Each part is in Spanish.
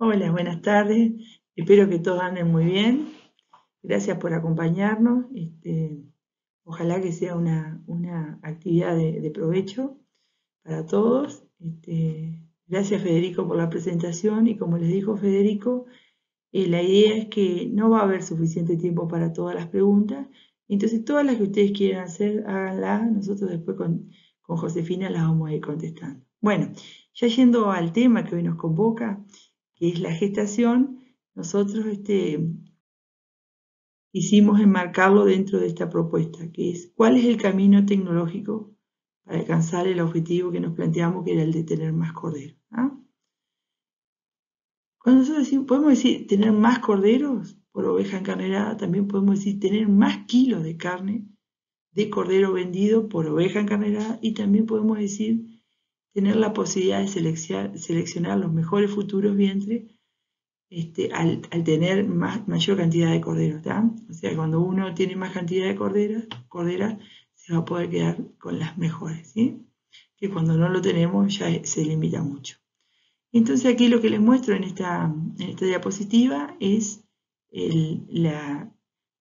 Hola, buenas tardes. Espero que todos anden muy bien. Gracias por acompañarnos. Ojalá que sea una actividad de provecho para todos. Gracias, Federico, por la presentación. Y como les dijo Federico, la idea es que no va a haber suficiente tiempo para todas las preguntas. Entonces, todas las que ustedes quieran hacer, háganlas. Nosotros después con Josefina las vamos a ir contestando. Bueno, ya yendo al tema que hoy nos convoca, que es la gestación, nosotros quisimos enmarcarlo dentro de esta propuesta, que es cuál es el camino tecnológico para alcanzar el objetivo que nos planteamos, que era el de tener más corderos. Cuando nosotros podemos decir tener más corderos por oveja encarnerada, también podemos decir tener más kilos de carne de cordero vendido por oveja encarnerada, y también podemos decir tener la posibilidad de seleccionar los mejores futuros vientres al tener mayor cantidad de corderos. O sea, cuando uno tiene más cantidad de corderas, se va a poder quedar con las mejores, ¿sí? Que cuando no lo tenemos ya se limita mucho. Entonces aquí lo que les muestro en esta diapositiva es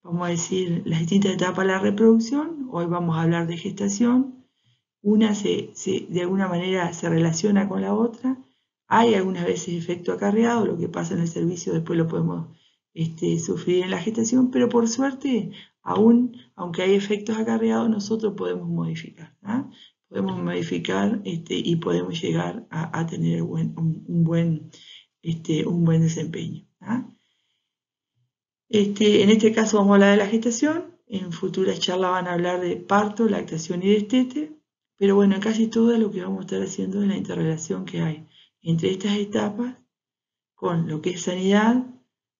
vamos a decir, las distintas etapas de la reproducción. Hoy vamos a hablar de gestación. Una de alguna manera se relaciona con la otra. Hay algunas veces efecto acarreado, lo que pasa en el servicio después lo podemos sufrir en la gestación, pero por suerte, aunque hay efectos acarreados, nosotros podemos modificar. Podemos modificar y podemos llegar a tener un buen desempeño. En este caso vamos a hablar de la gestación. En futuras charlas van a hablar de parto, lactación y destete. Pero bueno, en casi todo lo que vamos a estar haciendo es la interrelación que hay entre estas etapas con lo que es sanidad,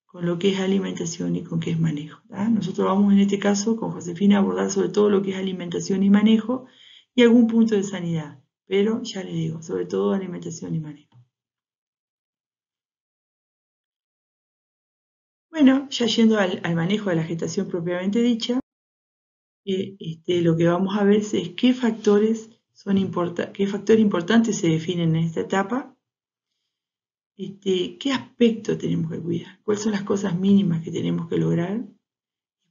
con lo que es alimentación y con qué es manejo. Nosotros vamos en este caso con Josefina a abordar sobre todo lo que es alimentación y manejo y algún punto de sanidad, pero ya les digo, sobre todo alimentación y manejo. Bueno, ya yendo al manejo de la gestación propiamente dicha, lo que vamos a ver es qué factores importantes se definen en esta etapa, qué aspectos tenemos que cuidar, cuáles son las cosas mínimas que tenemos que lograr,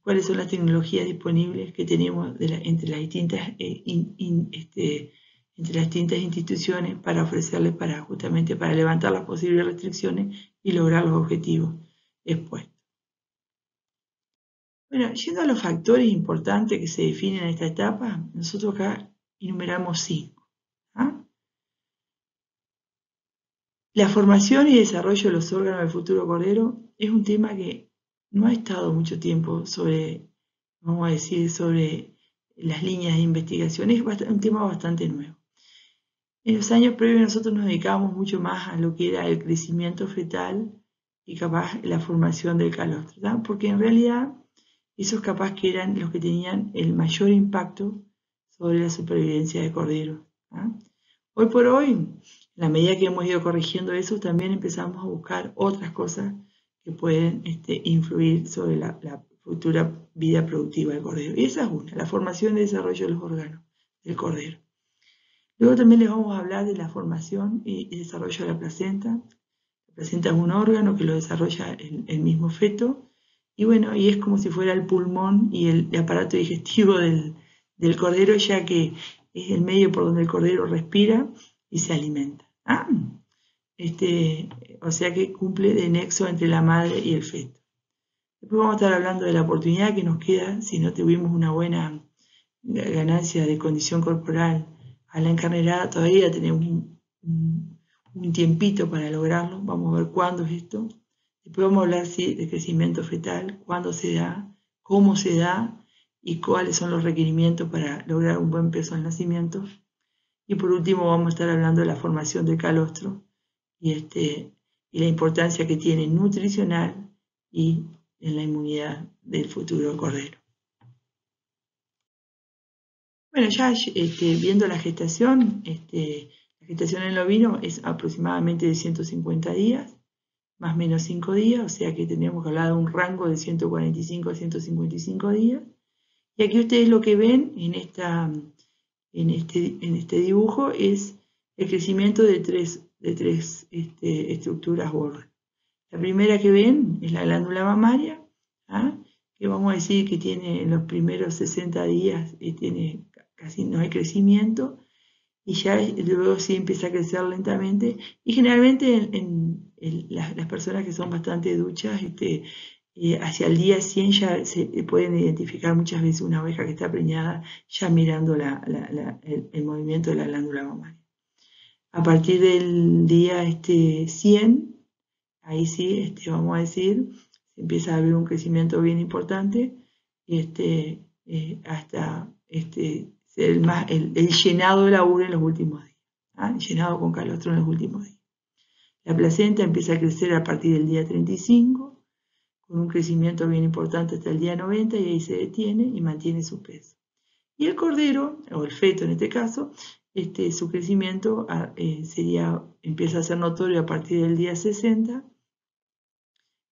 cuáles son las tecnologías disponibles que tenemos entre las distintas instituciones para ofrecerles justamente para levantar las posibles restricciones y lograr los objetivos expuestos. Bueno, yendo a los factores importantes que se definen en esta etapa, nosotros acá enumeramos 5. La formación y desarrollo de los órganos del futuro cordero es un tema que no ha estado mucho tiempo vamos a decir, sobre las líneas de investigación. Es un tema bastante nuevo. En los años previos nosotros nos dedicábamos mucho más a lo que era el crecimiento fetal y capaz la formación del calostro, porque en realidad esos capaz que eran los que tenían el mayor impacto sobre la supervivencia de corderos. Hoy por hoy, en la medida que hemos ido corrigiendo eso, también empezamos a buscar otras cosas que pueden influir sobre la futura vida productiva del cordero. Y esa es una, la formación y desarrollo de los órganos del cordero. Luego también les vamos a hablar de la formación y desarrollo de la placenta. La placenta es un órgano que lo desarrolla el mismo feto. Y bueno, y es como si fuera el pulmón y el aparato digestivo del cordero, ya que es el medio por donde el cordero respira y se alimenta. O sea que cumple de nexo entre la madre y el feto. Después vamos a estar hablando de la oportunidad que nos queda si no tuvimos una buena ganancia de condición corporal a la encarnerada. Todavía tenemos un tiempito para lograrlo. Vamos a ver cuándo es esto. Después vamos a hablar de crecimiento fetal, cuándo se da, cómo se da y cuáles son los requerimientos para lograr un buen peso al nacimiento. Y por último vamos a estar hablando de la formación del calostro y la importancia que tiene nutricional y en la inmunidad del futuro cordero. Bueno, ya viendo la gestación en el ovino es aproximadamente de 150 días, más o menos 5 días, o sea que tenemos que hablar de un rango de 145 a 155 días. Y aquí ustedes lo que ven en este dibujo es el crecimiento de tres estructuras o órganos. La primera que ven es la glándula mamaria, ¿ah? Que vamos a decir que tiene en los primeros 60 días casi no hay crecimiento, y ya luego sí empieza a crecer lentamente, y generalmente en las personas que son bastante duchas, hacia el día 100 ya se pueden identificar muchas veces una oveja que está preñada ya mirando el movimiento de la glándula mamaria. A partir del día 100, ahí sí, vamos a decir, se empieza a ver un crecimiento bien importante, hasta el llenado de la ubre en los últimos días, ¿ah? Llenado con calostro en los últimos días. La placenta empieza a crecer a partir del día 35, con un crecimiento bien importante hasta el día 90, y ahí se detiene y mantiene su peso. Y el cordero, o el feto en este caso, su crecimiento empieza a ser notorio a partir del día 60,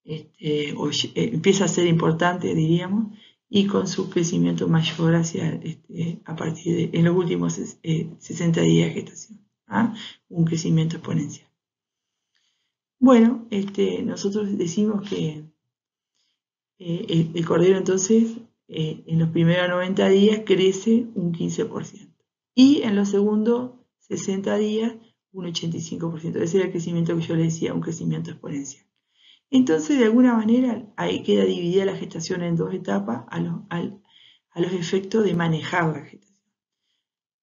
empieza a ser importante, diríamos, y con su crecimiento mayor a partir en los últimos 60 días de gestación, ¿ah? Un crecimiento exponencial. Bueno, nosotros decimos que el cordero entonces en los primeros 90 días crece un 15%, y en los segundos 60 días un 85%. Ese era el crecimiento que yo le decía, un crecimiento exponencial. Entonces, de alguna manera, ahí queda dividida la gestación en dos etapas a los efectos de manejar la gestación,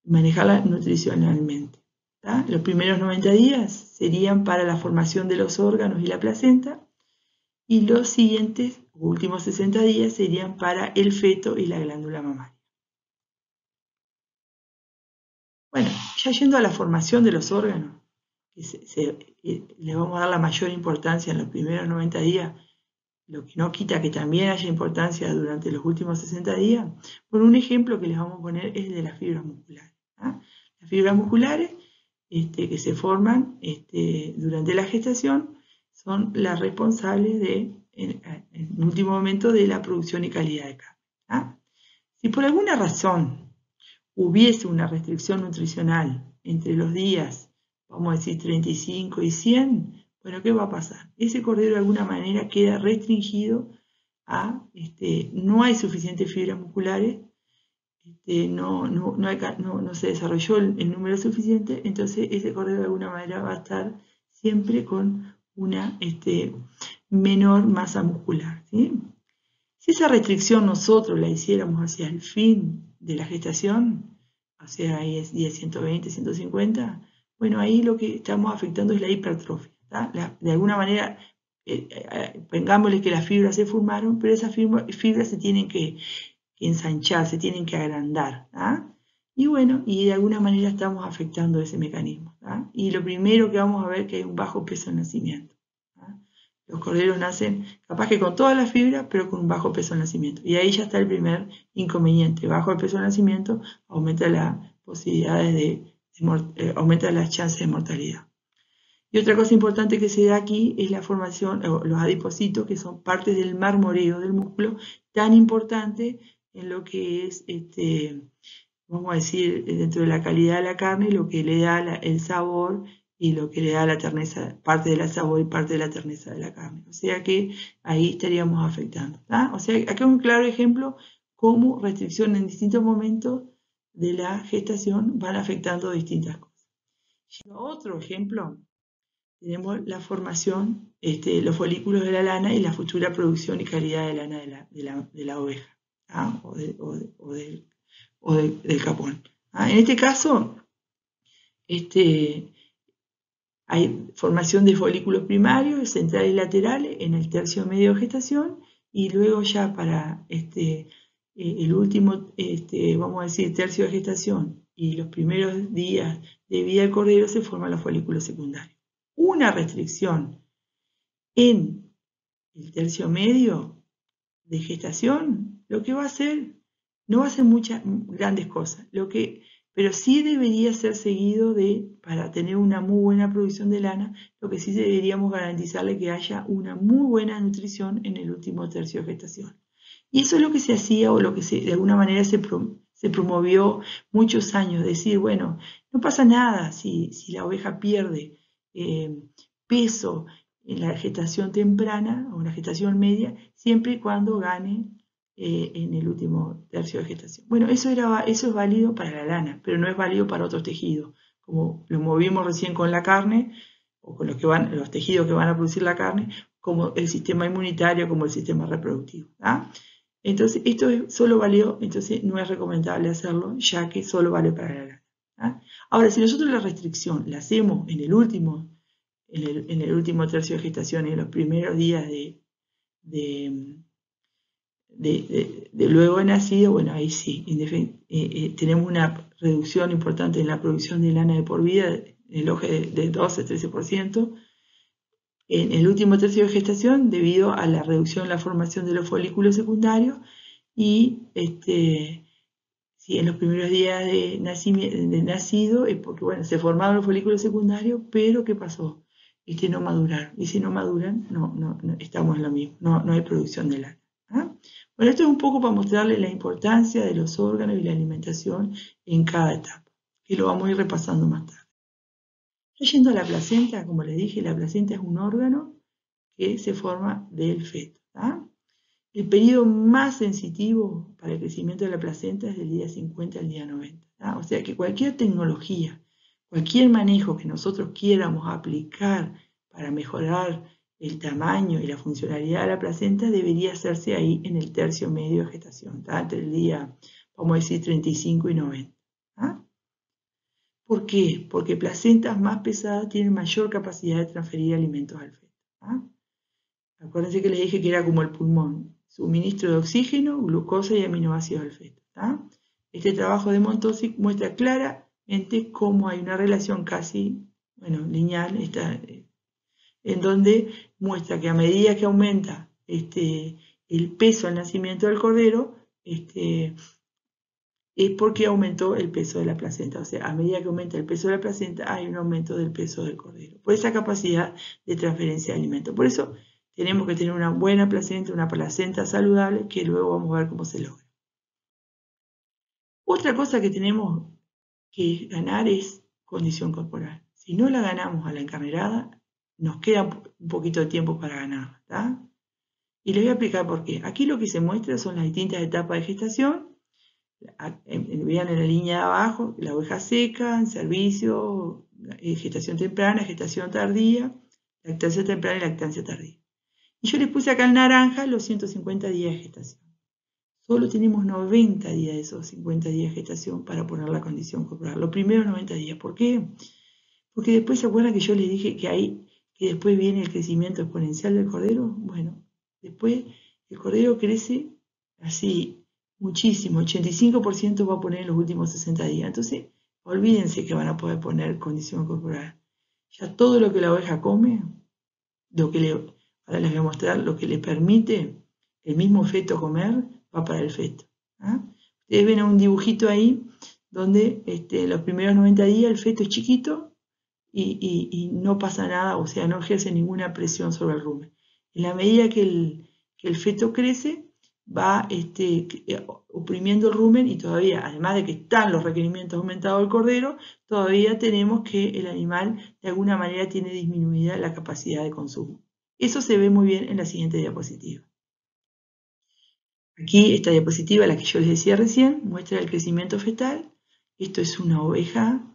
manejarla nutricionalmente, ¿tá? Los primeros 90 días serían para la formación de los órganos y la placenta, y los siguientes, últimos 60 días, serían para el feto y la glándula mamaria. Bueno, ya yendo a la formación de los órganos, le vamos a dar la mayor importancia en los primeros 90 días, lo que no quita que también haya importancia durante los últimos 60 días. Bueno, un ejemplo que les vamos a poner es el de las fibras musculares, ¿ah? Las fibras musculares que se forman durante la gestación son las responsables en último momento, de la producción y calidad de carne, ¿ah? Si por alguna razón hubiese una restricción nutricional entre los días, vamos a decir 35 y 100, bueno, ¿qué va a pasar? Ese cordero de alguna manera queda restringido a, no hay suficientes fibras musculares, no se desarrolló el número suficiente, entonces ese cordero de alguna manera va a estar siempre con una menor masa muscular, ¿sí? Si esa restricción nosotros la hiciéramos hacia el fin de la gestación, o sea, ahí es día 120, 150, bueno, ahí lo que estamos afectando es la hipertrofia, ¿tá? De alguna manera, pongámosle que las fibras se formaron, pero esas fibras se tienen que ensanchar, se tienen que agrandar, ¿tá? Y bueno, y de alguna manera estamos afectando ese mecanismo, ¿tá? Y lo primero que vamos a ver es que hay un bajo peso al nacimiento. Los corderos nacen capaz que con todas las fibras, pero con un bajo peso al nacimiento. Y ahí ya está el primer inconveniente. Bajo el peso al nacimiento aumenta las posibilidades aumenta las chances de mortalidad. Y otra cosa importante que se da aquí es la formación, los adipocitos, que son partes del marmoreo del músculo, tan importante en lo que es, vamos a decir, dentro de la calidad de la carne, lo que le da el sabor y lo que le da la terneza, parte del sabor y parte de la terneza de la carne. O sea que ahí estaríamos afectando, ¿tá? O sea, acá es un claro ejemplo cómo restricción en distintos momentos de la gestación van afectando distintas cosas. Otro ejemplo, tenemos la formación, los folículos de la lana y la futura producción y calidad de lana de la oveja, ¿ah? o del capón. ¿Ah? En este caso, hay formación de folículos primarios, centrales y laterales en el tercio medio de gestación, y luego ya para el último, vamos a decir, tercio de gestación y los primeros días de vida del cordero se forman los folículos secundarios. Una restricción en el tercio medio de gestación, lo que va a hacer, no va a hacer muchas grandes cosas, pero sí debería ser seguido para tener una muy buena producción de lana, lo que sí deberíamos garantizarle que haya una muy buena nutrición en el último tercio de gestación. Y eso es lo que se hacía, o lo que de alguna manera se promovió muchos años, decir, bueno, no pasa nada si la oveja pierde peso en la gestación temprana o una gestación media, siempre y cuando gane en el último tercio de gestación. Bueno, eso es válido para la lana, pero no es válido para otros tejidos, como lo movimos recién con la carne, o con los tejidos que van a producir la carne, como el sistema inmunitario, como el sistema reproductivo. Entonces, esto es solo válido, entonces no es recomendable hacerlo, ya que solo vale para la lana. Ahora, si nosotros la restricción la hacemos en el último tercio de gestación, en los primeros días de luego de nacido, bueno, ahí sí, tenemos una reducción importante en la producción de lana de por vida, en el OGE de 12-13%, en el último tercio de gestación, debido a la reducción en la formación de los folículos secundarios, y si en los primeros días de nacido, es porque, bueno, se formaron los folículos secundarios, pero ¿qué pasó? No maduraron, y si no maduran, no estamos en lo mismo, no hay producción de lana. Bueno, esto es un poco para mostrarles la importancia de los órganos y la alimentación en cada etapa, y lo vamos a ir repasando más tarde. Yendo a la placenta, como les dije, la placenta es un órgano que se forma del feto. El periodo más sensitivo para el crecimiento de la placenta es del día 50 al día 90. O sea que cualquier tecnología, cualquier manejo que nosotros quieramos aplicar para mejorar el tamaño y la funcionalidad de la placenta debería hacerse ahí en el tercio medio de gestación, entre el día, vamos a decir, 35 y 90. ¿Por qué? Porque placentas más pesadas tienen mayor capacidad de transferir alimentos al feto. Acuérdense que les dije que era como el pulmón, suministro de oxígeno, glucosa y aminoácidos al feto. Este trabajo de Montosic muestra claramente cómo hay una relación casi, lineal, en donde muestra que a medida que aumenta el peso al nacimiento del cordero, es porque aumentó el peso de la placenta. O sea, a medida que aumenta el peso de la placenta, hay un aumento del peso del cordero, por esa capacidad de transferencia de alimentos. Por eso tenemos que tener una buena placenta, una placenta saludable, que luego vamos a ver cómo se logra. Otra cosa que tenemos que ganar es condición corporal. Si no la ganamos a la encarnerada, nos queda un poquito de tiempo para ganarla. Y les voy a explicar por qué. Aquí lo que se muestra son las distintas etapas de gestación. Vean en la línea de abajo, la oveja seca, en servicio, gestación temprana, gestación tardía, lactancia temprana y lactancia tardía. Y yo les puse acá en naranja los 150 días de gestación. Solo tenemos 90 días de esos 50 días de gestación para poner la condición corporal. Los primeros 90 días. ¿Por qué? Porque después se acuerdan que yo les dije que después viene el crecimiento exponencial del cordero. Bueno, después el cordero crece así muchísimo. 85% va a poner en los últimos 60 días. Entonces, olvídense que van a poder poner condición corporal. Ya todo lo que la oveja come, ahora les voy a mostrar lo que le permite el mismo feto comer, va para el feto. Ustedes ven un dibujito ahí donde los primeros 90 días el feto es chiquito y no pasa nada, o sea, no ejerce ninguna presión sobre el rumen. En la medida que el feto crece, va oprimiendo el rumen, y todavía, además de que están los requerimientos aumentados del cordero, todavía tenemos que el animal de alguna manera tiene disminuida la capacidad de consumo. Eso se ve muy bien en la siguiente diapositiva. Aquí esta diapositiva, la que yo les decía recién, muestra el crecimiento fetal. Esto es una oveja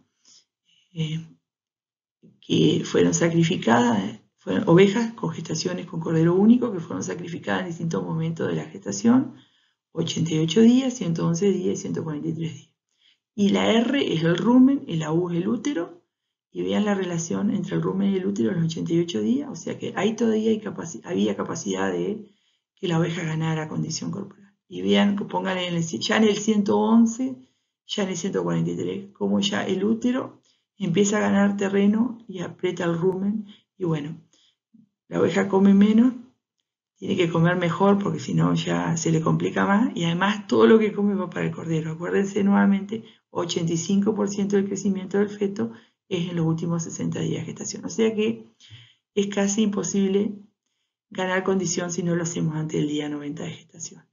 que fueron sacrificadas, fueron ovejas con gestaciones con cordero único que fueron sacrificadas en distintos momentos de la gestación, 88 días, 111 días y 143 días. Y la R es el rumen, y la U es el útero, y vean la relación entre el rumen y el útero en los 88 días, o sea que ahí todavía había capacidad de que la oveja ganara condición corporal. Y vean, pongan ya en el 111, ya en el 143, como ya el útero empieza a ganar terreno y aprieta el rumen, y bueno, la oveja come menos, tiene que comer mejor porque si no ya se le complica más, y además todo lo que come va para el cordero. Acuérdense nuevamente, 85% del crecimiento del feto es en los últimos 60 días de gestación. O sea que es casi imposible ganar condición si no lo hacemos antes del día 90 de gestación.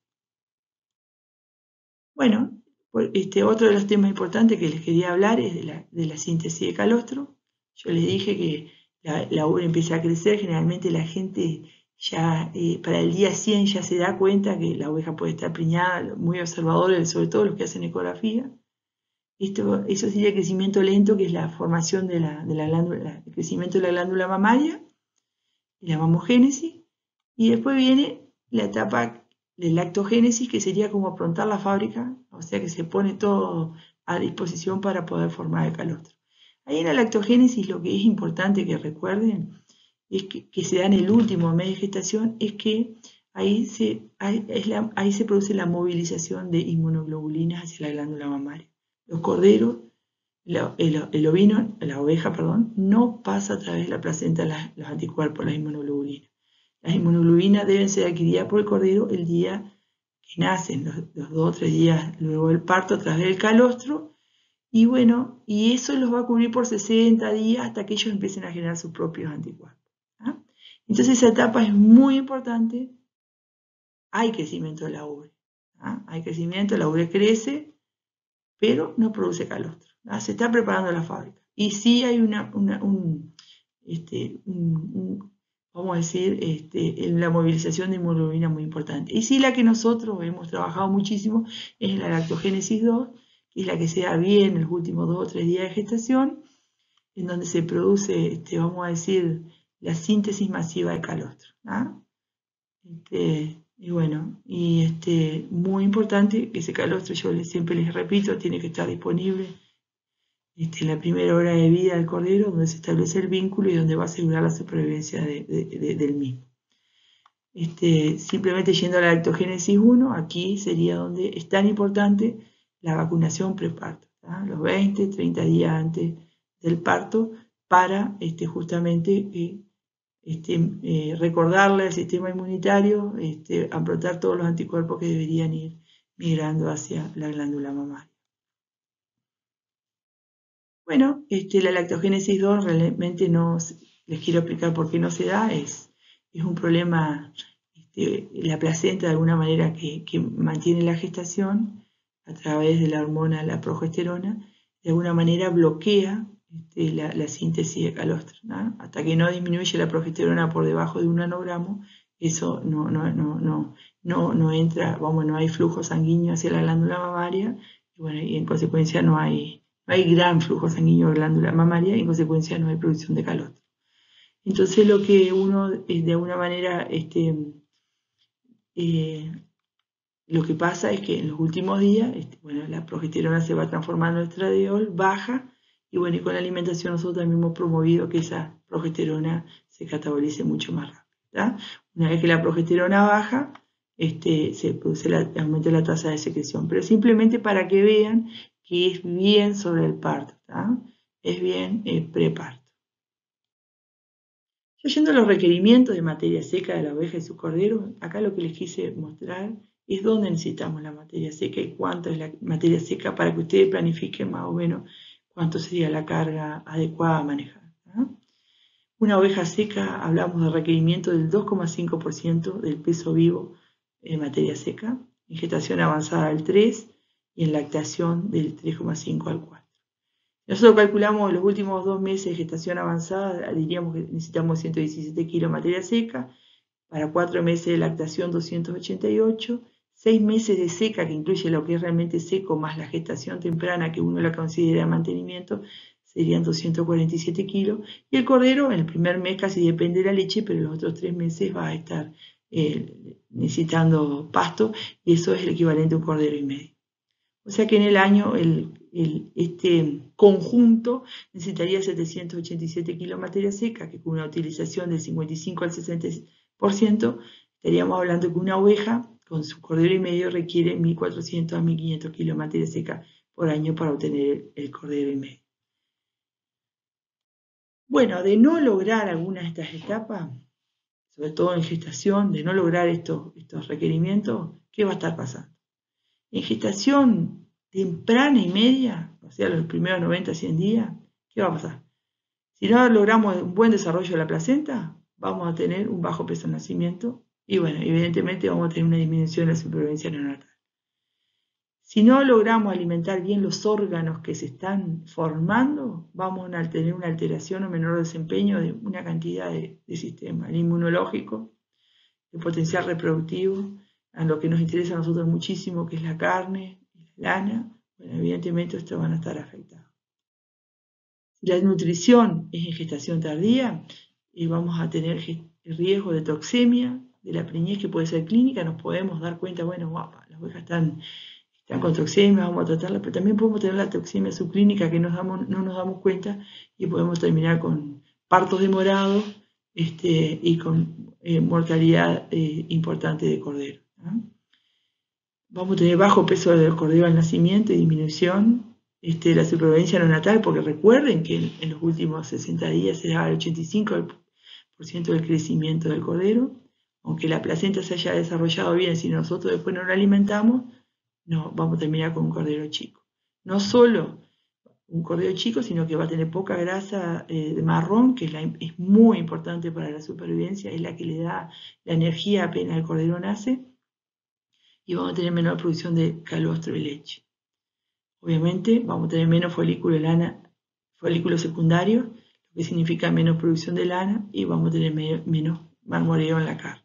Bueno, otro de los temas importantes que les quería hablar es de la síntesis de calostro. Yo les dije que la ubre empieza a crecer. Generalmente la gente ya para el día 100 ya se da cuenta que la oveja puede estar preñada, muy observadores, sobre todo los que hacen ecografía. Eso sería el crecimiento lento, que es la formación de la glándula, el crecimiento de la glándula mamaria, la mamogénesis, y después viene la etapa de lactogénesis, que sería como aprontar la fábrica, o sea que se pone todo a disposición para poder formar el calostro. Ahí en la lactogénesis lo que es importante que recuerden es que se da en el último mes de gestación, es que ahí se produce la movilización de inmunoglobulinas hacia la glándula mamaria. Los corderos, el ovino, la oveja, perdón, no pasa a través de la placenta los anticuerpos, las inmunoglobulinas. Las inmunoglobulinas deben ser adquiridas por el cordero el día que nacen, los 2 o 3 días luego del parto, a través del calostro, y bueno, y eso los va a cubrir por 60 días hasta que ellos empiecen a generar sus propios anticuerpos. ¿Ah? Entonces esa etapa es muy importante. Hay crecimiento de la ubre. ¿Ah? Hay crecimiento, la ubre crece, pero no produce calostro. ¿Ah? Se está preparando la fábrica. Y sí hay vamos a decir, la movilización de hemoglobina muy importante. Y sí, la que nosotros hemos trabajado muchísimo es la lactogénesis 2, que es la que se da bien en los últimos 2 o 3 días de gestación, en donde se produce, vamos a decir, la síntesis masiva de calostro. ¿Ah? Y bueno, muy importante que ese calostro, yo siempre les repito, tiene que estar disponible en la primera hora de vida del cordero, donde se establece el vínculo y donde va a asegurar la supervivencia del mismo. Simplemente yendo a la lactogénesis 1, aquí sería donde es tan importante la vacunación preparto, los 20, 30 días antes del parto, para justamente recordarle al sistema inmunitario, aprontar todos los anticuerpos que deberían ir migrando hacia la glándula mamaria. Bueno, la lactogénesis 2 realmente no, les quiero explicar por qué no se da, es un problema, la placenta de alguna manera que mantiene la gestación a través de la hormona, la progesterona, de alguna manera bloquea la síntesis de calostro, ¿no? Hasta que no disminuye la progesterona por debajo de 1 nanogramo, eso no entra, no hay flujo sanguíneo hacia la glándula mamaria, y bueno, y en consecuencia no hay gran flujo sanguíneo de glándula mamaria y en consecuencia no hay producción de calostro. Entonces lo que uno de alguna manera lo que pasa es que en los últimos días la progesterona se va transformando en estradiol, baja, y bueno, y con la alimentación nosotros también hemos promovido que esa progesterona se catabolice mucho más rápido. ¿Tá? Una vez que la progesterona baja, se produce aumenta la tasa de secreción, pero simplemente para que vean que es bien sobre el parto, ¿tá? Es bien preparto. Yendo a los requerimientos de materia seca de la oveja y su cordero, acá lo que les quise mostrar es dónde necesitamos la materia seca y cuánto es la materia seca para que ustedes planifiquen más o menos cuánto sería la carga adecuada a manejar. ¿No? Una oveja seca, hablamos de requerimiento del 2,5% del peso vivo en materia seca, en gestación avanzada al 3% y en lactación del 3,5 al 4%. Nosotros calculamos los últimos 2 meses de gestación avanzada, diríamos que necesitamos 117 kilos de materia seca, para 4 meses de lactación 288, 6 meses de seca, que incluye lo que es realmente seco, más la gestación temprana, que uno la considera de mantenimiento, serían 247 kilos, y el cordero en el primer mes casi depende de la leche, pero en los otros 3 meses va a estar necesitando pasto, y eso es el equivalente a un cordero y medio. O sea que en el año este conjunto necesitaría 787 kilos de materia seca, que con una utilización del 55 al 60%, estaríamos hablando que una oveja con su cordero y medio requiere 1.400 a 1.500 kilos de materia seca por año para obtener el cordero y medio. Bueno, de no lograr alguna de estas etapas, sobre todo en gestación, de no lograr estos requerimientos, ¿qué va a estar pasando? En gestación temprana y media, o sea, los primeros 90 a 100 días, ¿qué va a pasar? Si no logramos un buen desarrollo de la placenta, vamos a tener un bajo peso de nacimiento y bueno, evidentemente vamos a tener una disminución de la supervivencia neonatal. Si no logramos alimentar bien los órganos que se están formando, vamos a tener una alteración o menor desempeño de una cantidad de sistemas, el inmunológico, el potencial reproductivo, a lo que nos interesa a nosotros muchísimo, que es la carne y la lana. Bueno, evidentemente estos van a estar afectados. Si la nutrición es en gestación tardía, vamos a tener el riesgo de toxemia, de la preñez que puede ser clínica, nos podemos dar cuenta, bueno, guapa, las ovejas están con toxemia, vamos a tratarla, pero también podemos tener la toxemia subclínica que no nos damos cuenta y podemos terminar con partos demorados y con mortalidad importante de cordero, ¿no? Vamos a tener bajo peso del cordero al nacimiento y disminución de la supervivencia neonatal, porque recuerden que en los últimos 60 días se da el 85% del crecimiento del cordero, aunque la placenta se haya desarrollado bien, si nosotros después no la alimentamos, no, vamos a terminar con un cordero chico. No solo un cordero chico, sino que va a tener poca grasa de marrón, que es muy importante para la supervivencia, es la que le da la energía apenas el cordero nace, y vamos a tener menor producción de calostro y leche. Obviamente vamos a tener menos folículo secundario, lo que significa menos producción de lana, y vamos a tener menos marmoreo en la carne.